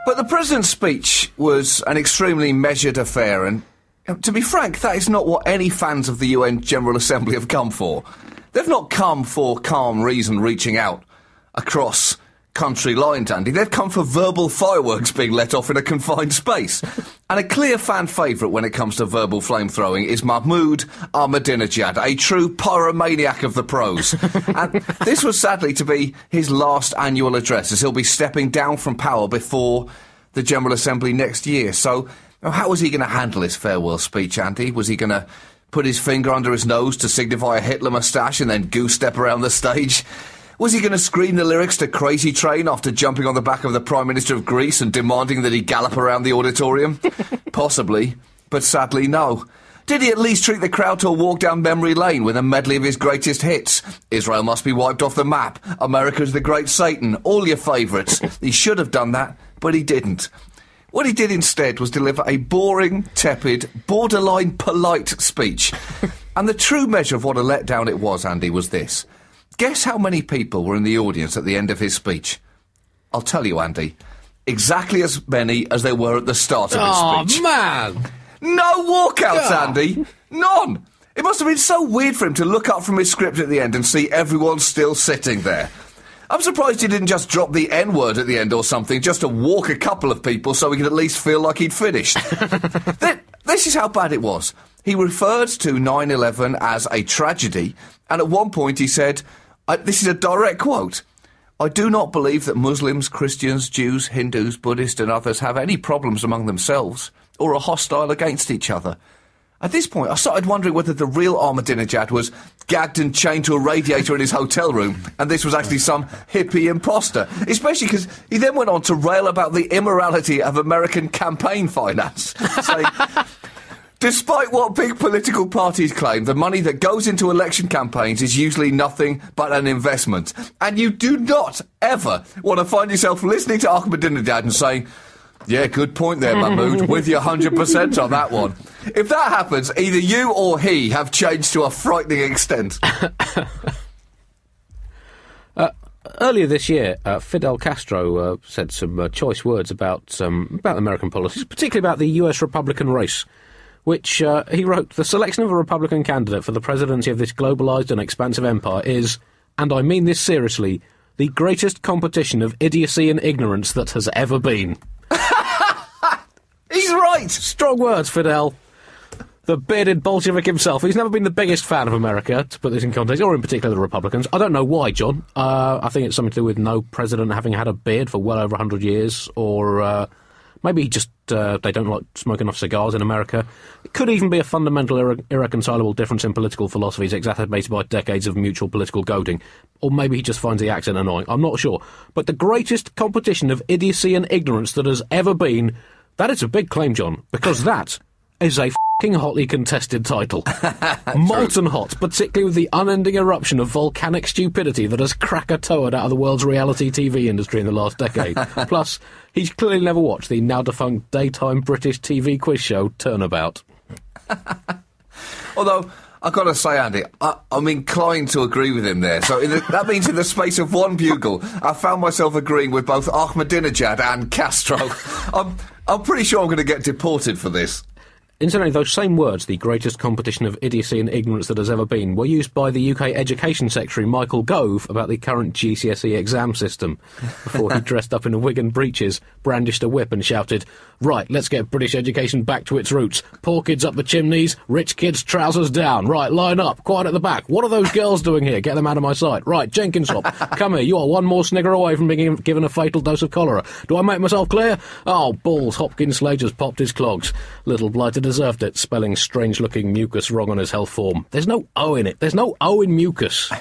But the President's speech was an extremely measured affair, and to be frank, that is not what any fans of the UN General Assembly have come for. They've not come for calm reason reaching out across country lines, Andy. They've come for verbal fireworks being let off in a confined space. And a clear fan favourite when it comes to verbal flamethrowing is Mahmoud Ahmadinejad, a true pyromaniac of the pros. And this was sadly to be his last annual address, as he'll be stepping down from power before the General Assembly next year. So how was he going to handle his farewell speech, Andy? Was he going to put his finger under his nose to signify a Hitler moustache and then goose-step around the stage? Was he going to scream the lyrics to Crazy Train after jumping on the back of the Prime Minister of Greece and demanding that he gallop around the auditorium? Possibly, but sadly no. Did he at least treat the crowd to a walk down memory lane with a medley of his greatest hits? Israel must be wiped off the map. America's the great Satan. All your favourites. He should have done that, but he didn't. What he did instead was deliver a boring, tepid, borderline polite speech. And the true measure of what a letdown it was, Andy, was this. Guess how many people were in the audience at the end of his speech? I'll tell you, Andy. Exactly as many as there were at the start of his speech. Oh, man! No walkouts, Andy! None! It must have been so weird for him to look up from his script at the end and see everyone still sitting there. I'm surprised he didn't just drop the N-word at the end or something, just to walk a couple of people so he could at least feel like he'd finished. This is how bad it was. He referred to 9/11 as a tragedy, and at one point he said, this is a direct quote, "I do not believe that Muslims, Christians, Jews, Hindus, Buddhists and others have any problems among themselves or are hostile against each other." At this point, I started wondering whether the real Ahmadinejad was gagged and chained to a radiator in his hotel room, and this was actually some hippie imposter, especially because he then went on to rail about the immorality of American campaign finance, saying, despite what big political parties claim, the money that goes into election campaigns is usually nothing but an investment. And you do not ever want to find yourself listening to Ahmadinejad and saying, yeah, good point there, Mahmoud, with you 100% on that one. If that happens, either you or he have changed to a frightening extent. Earlier this year, Fidel Castro said some choice words about American policies, particularly about the US Republican race, which he wrote, "The selection of a Republican candidate for the presidency of this globalised and expansive empire is, and I mean this seriously, the greatest competition of idiocy and ignorance that has ever been." He's right! Strong words, Fidel. The bearded Bolshevik himself. He's never been the biggest fan of America, to put this in context, or in particular the Republicans. I don't know why, John. I think it's something to do with no president having had a beard for well over 100 years, or maybe just they don't like smoking enough cigars in America. It could even be a fundamental irreconcilable difference in political philosophies exacerbated by decades of mutual political goading. Or maybe he just finds the accent annoying. I'm not sure. But the greatest competition of idiocy and ignorance that has ever been, that is a big claim, John, because that is a f***ing hotly contested title. Molten hot, particularly with the unending eruption of volcanic stupidity that has Krakatoa'd out of the world's reality TV industry in the last decade. Plus, he's clearly never watched the now-defunct daytime British TV quiz show Turnabout. Although, I've got to say, Andy, I'm inclined to agree with him there. So that means in the space of one bugle, I found myself agreeing with both Ahmadinejad and Castro. I'm pretty sure I'm going to get deported for this. Incidentally, those same words, the greatest competition of idiocy and ignorance that has ever been, were used by the UK Education Secretary Michael Gove about the current GCSE exam system, before he dressed up in a wig and breeches, brandished a whip and shouted, "Right, let's get British education back to its roots. Poor kids up the chimneys, rich kids trousers down. Right, line up, quiet at the back. What are those girls doing here? Get them out of my sight. Right, Jenkinshop, come here, you are one more snigger away from being given a fatal dose of cholera. Do I make myself clear? Oh, balls, Hopkins Slade just popped his clogs. Little blighter deserved it, spelling strange-looking mucus wrong on his health form. There's no O in it. There's no O in mucus."